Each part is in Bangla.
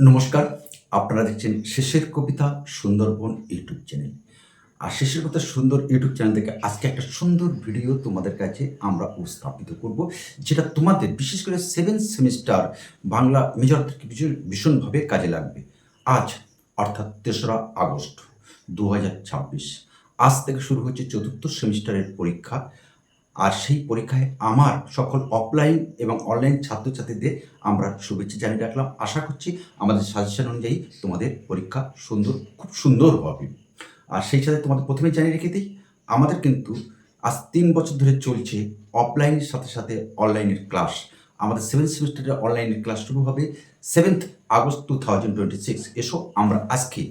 নমস্কার, আপনারা দেখছেন শেষের কবিতা সুন্দরবন ইউটিউব চ্যানেল। আর শেষের কথা সুন্দর ইউটিউব চ্যানেল থেকে আজকে একটা সুন্দর ভিডিও তোমাদের কাছে আমরা উপস্থাপিত করব, যেটা তোমাদের বিশেষ করে 7 সেমিস্টার বাংলা মেজরদেরকে ভীষণভাবে কাজে লাগবে। আজ অর্থাৎ ৩রা আগস্ট ২০২৬ আজ থেকে শুরু হচ্ছে ৪র্থ সেমিস্টারের পরীক্ষা। আর সেই পরীক্ষায় আমার সকল অফলাইন এবং অনলাইন ছাত্রছাত্রীদের আমরা শুভেচ্ছা জানিয়ে রাখলাম। আশা করছি আমাদের সাজেশন অনুযায়ী তোমাদের পরীক্ষা খুব সুন্দর হবে। আর সেই সাথে তোমাদের প্রথমেই জানিয়ে রেখে দিই, আমাদের কিন্তু আজ ৩ বছর ধরে চলছে অফলাইনের সাথে সাথে অনলাইনের ক্লাস। আমাদের 7 সেমিস্টারের অনলাইনের ক্লাস শুরু হবে 7th আগস্ট 2026। এসো আমরা আজকে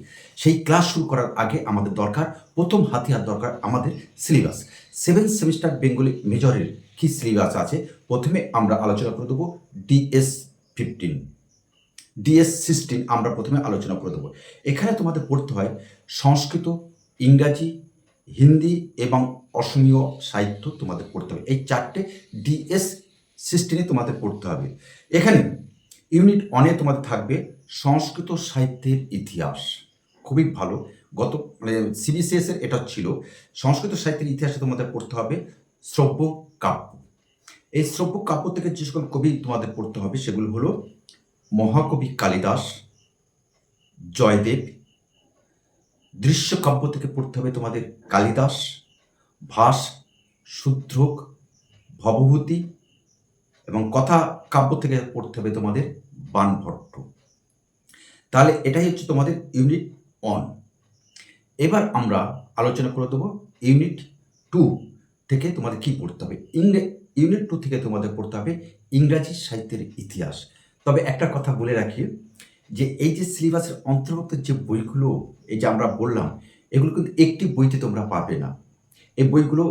সেই ক্লাস শুরু করার আগে আমাদের দরকার, প্রথম হাতিয়ার দরকার আমাদের সিলেবাস। 7 সেমিস্টার বেঙ্গলি মেজরের কী সিলেবাস আছে প্রথমে আমরা আলোচনা করে দেবো। DS-15, DS-16 আমরা প্রথমে আলোচনা করে দেবো। এখানে তোমাদের পড়তে হয় সংস্কৃত, ইংরাজি, হিন্দি এবং অসমীয় সাহিত্য তোমাদের পড়তে হবে। এই 4টে DS-16 তোমাদের পড়তে হবে। এখানে ইউনিট 1-এ তোমাদের থাকবে সংস্কৃত সাহিত্যের ইতিহাস। খুবই ভালো। গত CBCS-এর এটা ছিল। সংস্কৃত সাহিত্যের ইতিহাসে তোমাদের পড়তে হবে শ্রব্য কাব্য। এই শ্রব্য কাব্য থেকে যে সকল কবি তোমাদের পড়তে হবে সেগুলো হলো মহাকবি কালিদাস, জয়দেব। দৃশ্যকাব্য থেকে পড়তে হবে তোমাদের কালিদাস, ভাস, শূদ্রক, ভবভূতি। এবং কথা কাব্য থেকে পড়তে হবে তোমাদের বাণভট্ট। তাহলে এটাই হচ্ছে তোমাদের ইউনিট 1। এবার আমরা আলোচনা করে দেবো ইউনিট 2 থেকে তোমাদের কি পড়তে হবে। ইউনিট 2 থেকে তোমাদের পড়তে হবে ইংরাজি সাহিত্যের ইতিহাস। তবে একটা কথা বলে রাখি, যে এই যে সিলেবাসের অন্তর্ভুক্ত যে বইগুলো এই যে আমরা বললাম, এগুলো কিন্তু একটি বইতে তোমরা পাবে না। এই বইগুলো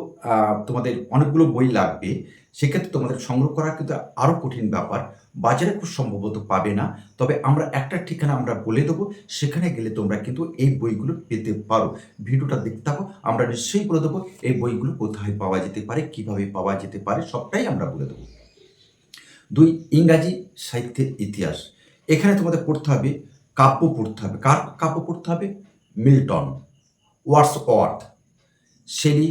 তোমাদের অনেকগুলো বই লাগবে। সেক্ষেত্রে তোমাদের সংগ্রহ করা কিন্তু আরও কঠিন ব্যাপার। বাজারে খুব সম্ভবত পাবে না। তবে আমরা একটা ঠিকানা আমরা বলে দেবো, সেখানে গেলে তোমরা কিন্তু এই বইগুলো পেতে পারো। ভিডিওটা দেখতে থাকো, আমরা নিশ্চয়ই বলে দেবো এই বইগুলো কোথায় পাওয়া যেতে পারে, কিভাবে পাওয়া যেতে পারে, সবটাই আমরা বলে দেবো। 2, ইংরাজি সাহিত্যের ইতিহাস। এখানে তোমাদের পড়তে হবে কাব্য পড়তে হবে। কার কাব্য পড়তে হবে? মিল্টন, ওয়ার্ডসওয়ার্থ, শেলি,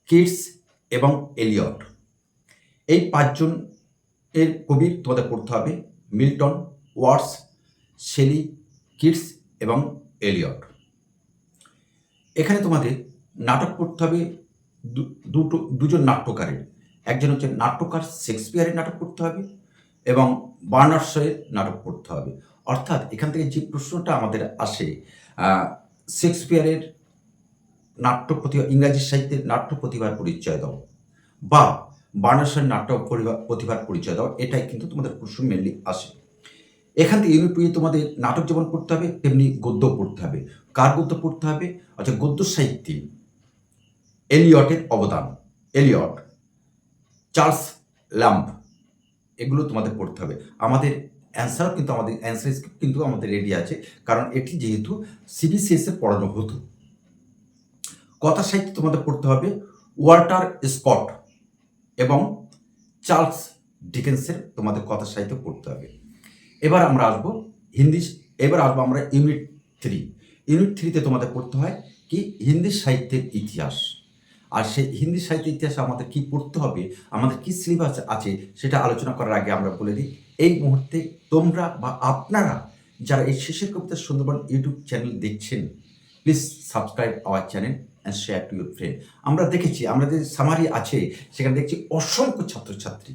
কিটস এবং এলিয়ট। এই 5 জন এর কবির তোমাদের পড়তে হবে মিল্টন, ওয়ার্ডস, শেলি, কিটস এবং এলিয়ট। এখানে তোমাদের নাটক পড়তে হবে দুজন নাট্যকারের। একজন হচ্ছে নাট্যকার শেক্সপিয়ারের নাটক পড়তে হবে এবং বার্নার্ড শয়ের নাটক পড়তে হবে। অর্থাৎ এখান থেকে যে প্রশ্নটা আমাদের আসে, শেক্সপিয়ারের নাট্য প্রতিভা, ইংরাজি সাহিত্যের নাট্য প্রতিভার পরিচয় দাও, বা বার্নার্ড শয়ের নাট্য প্রতিভার পরিচয় দাও, এটাই কিন্তু তোমাদের প্রশ্ন মেনলি আসে। এখান থেকে ইউনিট 2-এ তোমাদের নাটক যেমন পড়তে হবে তেমনি গদ্য পড়তে হবে। কার গদ্য পড়তে হবে? অর্থাৎ গদ্য সাহিত্যে এলিয়টের অবদান, এলিয়ট, চার্লস ল্যাম্ব, এগুলো তোমাদের পড়তে হবে। আমাদের অ্যান্সার স্ক্রিপ্ট কিন্তু আমাদের রেডি আছে, কারণ এটি যেহেতু CBCS-এ পড়ানো হতো। কথা সাহিত্য তোমাদের পড়তে হবে ওয়াল্টার স্কট এবং চার্লস ডিকেন্সের তোমাদের কথা সাহিত্য পড়তে হবে। এবার আমরা আসবো আমরা ইউনিট 3। ইউনিট 3-তে তোমাদের পড়তে হয় কি? হিন্দি সাহিত্যের ইতিহাস। আর সেই হিন্দি সাহিত্যের ইতিহাসে আমাদের কি পড়তে হবে, আমাদের কি সিলেবাস আছে, সেটা আলোচনা করার আগে আমরা বলে দিই, এই মুহূর্তে তোমরা বা আপনারা যারা এই শেষের কবিতা সুন্দরবন ইউটিউব চ্যানেল দেখছেন, please subscribe our channel and share to your friend. আমরা দেখেছি, আমরা যে সামারি আছে সেখানে দেখছি অসংখ্য ছাত্রছাত্রী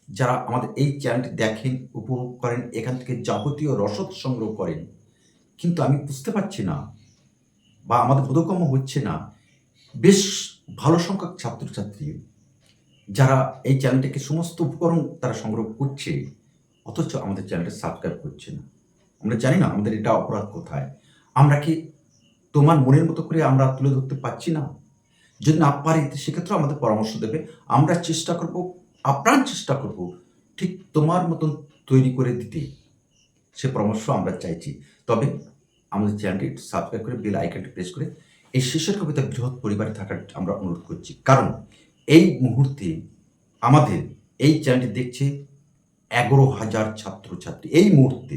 যারা আমাদের এই চ্যানেলটি দেখেন, উপভোগ করেন, এখান থেকে যাবতীয় রসদ সংগ্রহ করেন। কিন্তু আমি বুঝতে পারছি না, বা আমাদের বোধগম্য হচ্ছে না, বেশ ভালো সংখ্যক ছাত্রছাত্রী যারা এই চ্যানেলটিকে সমস্ত উপকরণ তারা সংগ্রহ করছে, অথচ আমাদের চ্যানেলটা সাবস্ক্রাইব করছে না। আমরা জানি না আমাদের এটা অপরাধ কোথায়। আমরা কি তোমার মনের মতো করে আমরা তুলে ধরতে পারছি না? যদি না পারি সেক্ষেত্রে আমাদের পরামর্শ দেবে। আমরা চেষ্টা করব, আপ্রাণ চেষ্টা করব ঠিক তোমার মতন তৈরি করে দিতে। সে পরামর্শ আমরা চাইছি। তবে আমাদের চ্যানেলটি সাবস্ক্রাইব করে বেল আইকনটি প্রেস করে এই শেষের কবিতা বৃহৎ পরিবারে থাকার আমরা অনুরোধ করছি। কারণ এই মুহূর্তে আমাদের এই চ্যানেলটি দেখছে 11,000 ছাত্রছাত্রী এই মুহূর্তে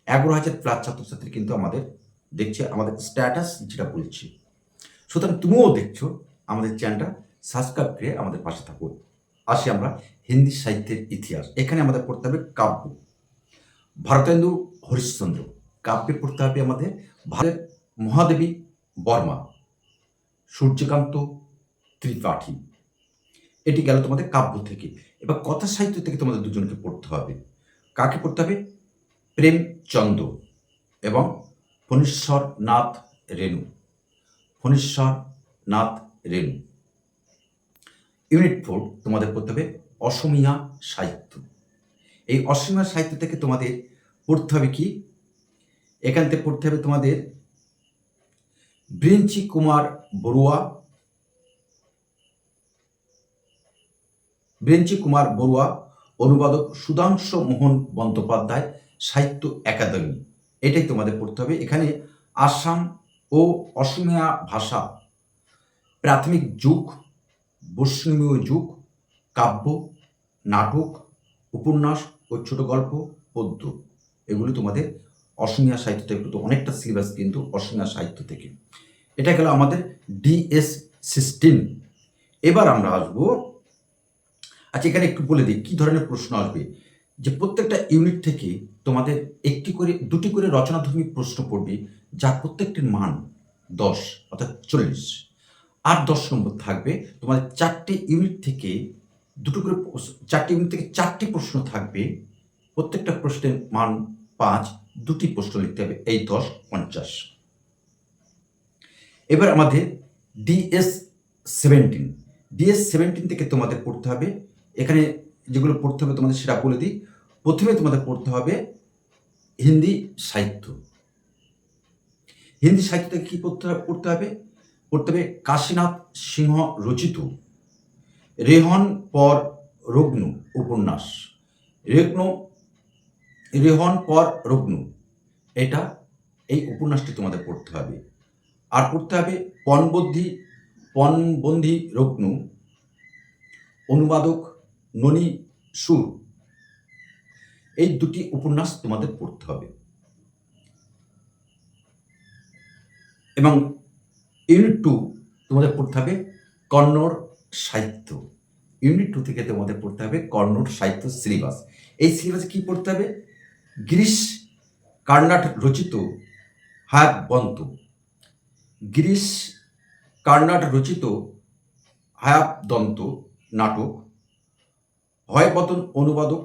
11,000 প্লাস ছাত্রছাত্রী কিন্তু আমাদের দেখছে, আমাদের স্ট্যাটাস যেটা বলছে। সুতরাং তুমিও দেখছো, আমাদের চ্যানেলটা সাবস্ক্রাইব করে আমাদের পাশে থাকো। আসি আমরা হিন্দি সাহিত্যের ইতিহাস। এখানে আমাদের পড়তে হবে কাব্য। ভারতেন্দু হরিশ্চন্দ্র কাব্যে পড়তে হবে আমাদের ভারতের মহাদেবী বর্মা, সূর্যকান্ত ত্রিপাঠী। এটি গেল তোমাদের কাব্য থেকে। এবার কথা সাহিত্য থেকে তোমাদের দুজনকে পড়তে হবে। কাকে পড়তে হবে? প্রেমচন্দ এবং ফণীশ্বরনাথ রেণু। ফণীশ্বরনাথ রেণু। ইউনিট 4 তোমাদের পড়তে হবে অসমীয়া সাহিত্য। এই অসমীয়া সাহিত্য থেকে তোমাদের পড়তে হবে কি? এখান থেকে পড়তে হবে তোমাদের বিরিঞ্চি কুমার বড়ুয়া, অনুবাদক সুধাংশু মোহন বন্দ্যোপাধ্যায়, সাহিত্য একাডেমি। এটাই তোমাদের পড়তে হবে। এখানে আসাম ও অসমীয়া ভাষা, প্রাথমিক যুগ, বৈষ্ণবীয় যুগ, কাব্য, নাটক, উপন্যাস ও ছোট গল্প, পদ্য, এগুলো তোমাদের অসমীয়া সাহিত্য থেকে কিন্তু অনেকটা সিলেবাস কিন্তু অসমীয়া সাহিত্য থেকে। এটা গেল আমাদের DS 16। এবার আমরা আসবো, আচ্ছা এখানে একটু বলে দিই কী ধরনের প্রশ্ন আসবে। যে প্রত্যেকটা ইউনিট থেকে তোমাদের দুটি করে রচনাধর্মী প্রশ্ন পড়বে, যার প্রত্যেকটির মান 10 অর্থাৎ 40। আর 10 নম্বর থাকবে তোমাদের 4টে ইউনিট থেকে চারটি প্রশ্ন থাকবে, প্রত্যেকটা প্রশ্নের মান 5, দুটি প্রশ্ন লিখতে হবে, এই 10 50। এবার আমাদের DS 17 থেকে তোমাদের পড়তে হবে। এখানে যেগুলো পড়তে হবে তোমাদের সেটা বলে দিই। প্রথমে তোমাদের পড়তে হবে হিন্দি সাহিত্য। হিন্দি সাহিত্য থেকে কী পড়তে হবে? কাশীনাথ সিংহ রচিত রেহন পর রগ্নু উপন্যাস। রেহন পর রগ্নু, এই উপন্যাসটি তোমাদের পড়তে হবে। আর পড়তে হবে পণবন্ধী রগ্নু, অনুবাদক ননী সুর। এই দুটি উপন্যাস তোমাদের পড়তে হবে। এবং ইউনিট 2 তোমাদের পড়তে হবে কন্নড় সাহিত্য। ইউনিট 2 থেকে তোমাদের পড়তে হবে কন্নড় সাহিত্য সিলেবাস। এই সিলেবাসে কি পড়তে হবে? গিরিশ কার্নাড রচিত হায়াবদন্ত নাটক, হয়বদন অনুবাদক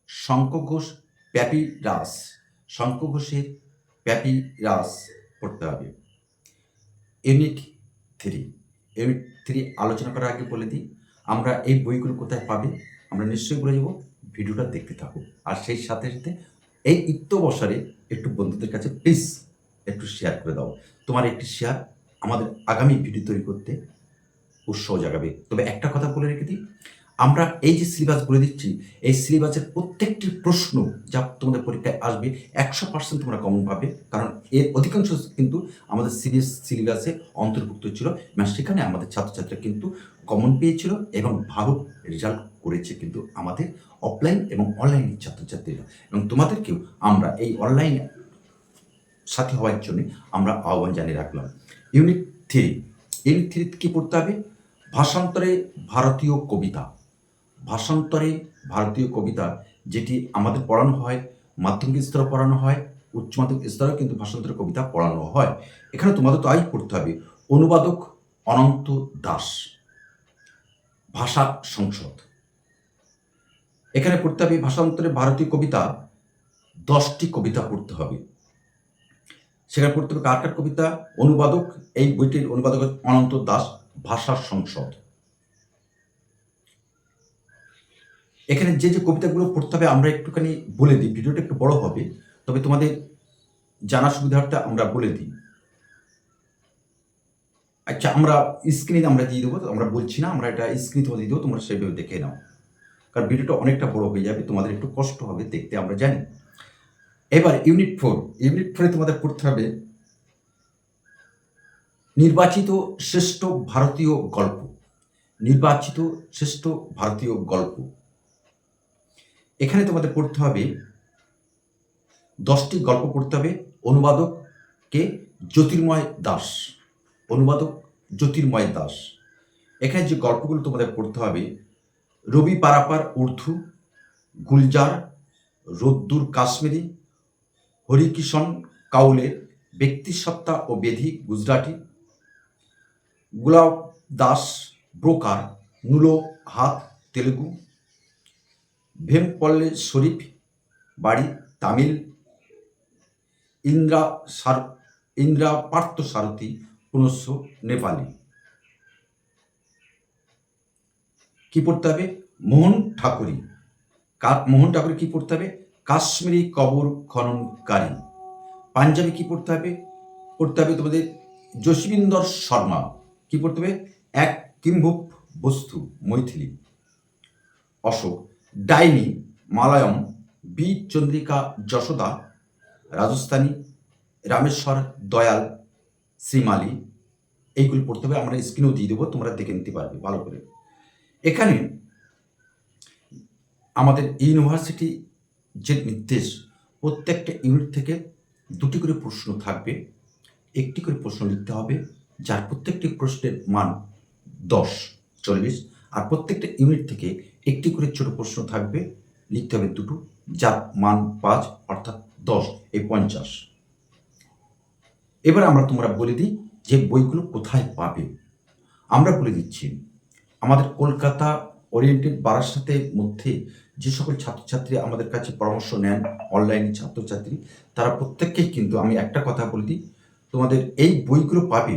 শঙ্খ ঘোষের প্যাপিরাস পড়তে হবে। ইউনিট 3 আলোচনা করার আগে বলে দিই, আমরা এই বইগুলো কোথায় পাবে আমরা নিশ্চয়ই বলে যাব, ভিডিওটা দেখতে থাকো। আর সেই সাথে সাথে এই অবসরে একটু বন্ধুদের কাছে প্লিজ একটু শেয়ার করে দাও। তোমার একটি শেয়ার আমাদের আগামী ভিডিও তৈরি করতে উৎসাহ জাগাবে। তবে একটা কথা বলে রেখে দিই, আমরা এই যে সিলেবাস বলে দিচ্ছি, এই সিলেবাসের প্রত্যেকটি প্রশ্ন যা তোমাদের পরীক্ষায় আসবে 100% তোমরা কমন পাবে, কারণ এর অধিকাংশ কিন্তু আমাদের সিলেবাসে অন্তর্ভুক্ত ছিল এবং সেখানে আমাদের ছাত্রছাত্রীরা কিন্তু কমন পেয়েছিল এবং ভালো রেজাল্ট করেছে কিন্তু আমাদের অফলাইন এবং অনলাইনের ছাত্রছাত্রীরা। এবং তোমাদেরকেও আমরা এই অনলাইন সাথী হওয়ার জন্য আমরা আহ্বান জানিয়ে রাখলাম। ইউনিট 3 কি পড়তে হবে? ভাষান্তরে ভারতীয় কবিতা, যেটি আমাদের পড়ানো হয়, মাধ্যমিক স্তরে পড়ানো হয়, উচ্চ মাধ্যমিক স্তরেও কিন্তু ভাষান্তরে কবিতা পড়ানো হয়। এখানে তোমাদের তো পড়তে হবে অনুবাদক অনন্ত দাস, ভাষা সংসদ। এখানে পড়তে হবে ভাষান্তরে ভারতীয় কবিতা, 10টি কবিতা পড়তে হবে। সেখানে পড়তে হবে কার কবিতা? অনুবাদক, এই বইটির অনুবাদক অনন্ত দাস, ভাষা সংসদ। এখানে যে কবিতাগুলো পড়তে হবে আমরা একটুখানি বলে দিই, ভিডিওটা একটু বড় হবে, তবে তোমাদের জানার সুবিধার্থে আমরা বলে দিই। আচ্ছা, আমরা স্ক্রিনে আমরা দিয়ে দেবো, আমরা বলছি না, আমরা এটা স্ক্রিনে তোমাদের দিয়ে দেবো, তোমরা সেইভাবে দেখে নাও, কারণ ভিডিওটা অনেকটা বড় হয়ে যাবে, তোমাদের একটু কষ্ট হবে দেখতে, আমরা জানি। এবার ইউনিট 4 তোমাদের পড়তে হবে নির্বাচিত শ্রেষ্ঠ ভারতীয় গল্প। এখানে তোমাদের পড়তে হবে 10টি গল্প পড়তে হবে। অনুবাদক কে? জ্যোতির্ময় দাস। অনুবাদক জ্যোতির্ময় দাস। এখানে যে গল্পগুলো তোমাদের পড়তে হবে, রবি পারাপার উর্দু, গুলজার, রোদ্দুর কাশ্মীরি, হরিকিষণ কাউলের ব্যক্তিসত্তা ও বেধি গুজরাটি, গুলাব দাস ব্রোকার নুলো হাত তেলুগু, ভেমপল্লে শরীফ বাড়ি তামিল, ইন্দ্রা পার্থ সারথী পুনশ্চ নেপালি। কি পড়তে হবে? মোহন ঠাকুরি। মোহন ঠাকুরি কি পড়তে হবে? কাশ্মীরি কবর খননকারী। পাঞ্জাবি কি পড়তে হবে? পড়তে হবে তোমাদের জসবিন্দর শর্মা। কি পড়তে হবে? এক কিম্ভুপ বস্তু মৈথিলি। অশোক ডাইনি মালয়ম, বি চন্দ্রিকা যশোদা রাজস্থানী, রামেশ্বর দয়াল শ্রীমালি। এইগুলি পড়তে হবে। আমরা স্ক্রিনেও দিয়ে দেবো, তোমরা দেখে নিতে পারবে ভালো করে। এখানে আমাদের ইউনিভার্সিটি যে নির্দেশ, প্রত্যেকটা ইউনিট থেকে 2টি করে প্রশ্ন থাকবে, 1টি করে প্রশ্ন লিখতে হবে, যার প্রত্যেকটি প্রশ্নের মান 10, 40। আর প্রত্যেকটা ইউনিট থেকে 1টি করে ছোট প্রশ্ন থাকবে, লিখতে হবে 2টো, যার মান 5, অর্থাৎ 10, এই 50। এবার তোমরা বলে দিই যে বইগুলো কোথায় পাবে। আমরা বলে দিচ্ছি, আমাদের কলকাতা ওরিয়েন্টেড বারাসাতের মধ্যে যে সকল ছাত্রছাত্রী আমাদের কাছে পরামর্শ নেন, অনলাইনে ছাত্রছাত্রী, তারা প্রত্যেককেই কিন্তু আমি একটা কথা বলে দিই, তোমাদের এই বইগুলো পাবে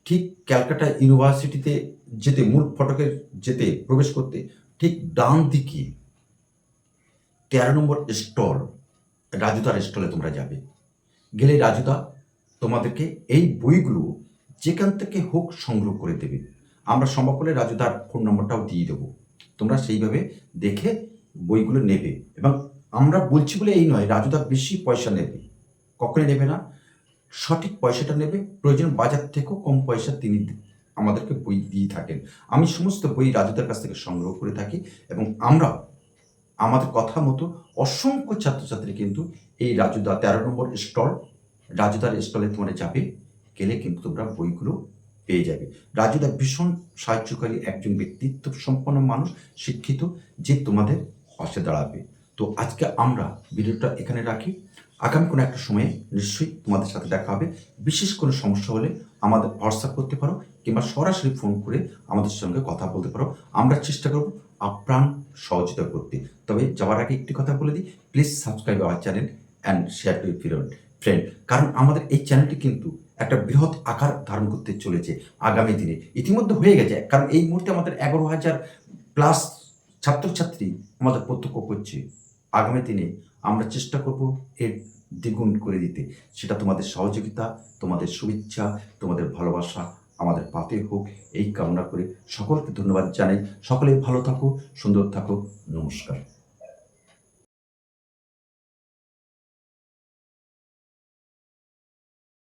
ঠিক ক্যালকাটা ইউনিভার্সিটিতে যেতে, মূল ফটকের যেতে, প্রবেশ করতে ঠিক ডান দিকে 13 নম্বর স্টল, রাজুদার স্টলে তোমরা যাবে। গেলে রাজুদা তোমাদেরকে এই বইগুলো যেখান থেকে হোক সংগ্রহ করে দেবে। আমরা সম্ভব হলে রাজুদার ফোন নম্বরটাও দিয়ে দেবো, তোমরা সেইভাবে দেখে বইগুলো নেবে। এবং আমরা বলছি বলে এই নয়, রাজুদা বেশি পয়সা নেবে, কখনোই নেবে না, সঠিক পয়সাটা নেবে। প্রয়োজন বাজার থেকেও কম পয়সা তিনি আমাদেরকে বই দিয়ে থাকেন। আমি সমস্ত বই রাজুদার কাছ থেকে সংগ্রহ করে থাকি, এবং আমরা আমাদের কথা মতো অসংখ্য ছাত্রছাত্রী কিন্তু এই রাজুদা 13 নম্বর স্টল, রাজুদার স্টলে তোমরা যাবে, গেলে কিন্তু তোমরা বইগুলো পেয়ে যাবে। রাজুদা ভীষণ সাহায্যকারী একজন ব্যক্তিত্ব সম্পন্ন মানুষ, শিক্ষিত, যে তোমাদের পাশে দাঁড়াবে। তো আজকে আমরা ভিডিওটা এখানে রাখি। আগামী কোনো একটা সময়ে নিশ্চয়ই তোমাদের সাথে দেখা হবে। বিশেষ কোনো সমস্যা হলে আমাদের হোয়াটসঅ্যাপ করতে পারো, কিংবা সরাসরি ফোন করে আমাদের সঙ্গে কথা বলতে পারো। আমরা চেষ্টা করব আপ্রাণ সহযোগিতা করতে। তবে যাওয়ার আগে একটি কথা বলে দিই, please subscribe our channel and share two friend. কারণ আমাদের এই চ্যানেলটি কিন্তু একটা বৃহৎ আকার ধারণ করতে চলেছে আগামী দিনে, ইতিমধ্যে হয়ে গেছে। কারণ এই মুহূর্তে আমাদের 11,000+ ছাত্রছাত্রী আমাদের প্রত্যক্ষ করছে। আগামী দিনে আমরা চেষ্টা করব এর দ্বিগুণ করে দিতে। সেটা তোমাদের সহযোগিতা, তোমাদের শুভেচ্ছা, তোমাদের ভালোবাসা আমাদের পাতে হোক, এই কামনা করে সকলকে ধন্যবাদ জানাই। সকলে ভালো থাকো, সুন্দর থাকো। নমস্কার।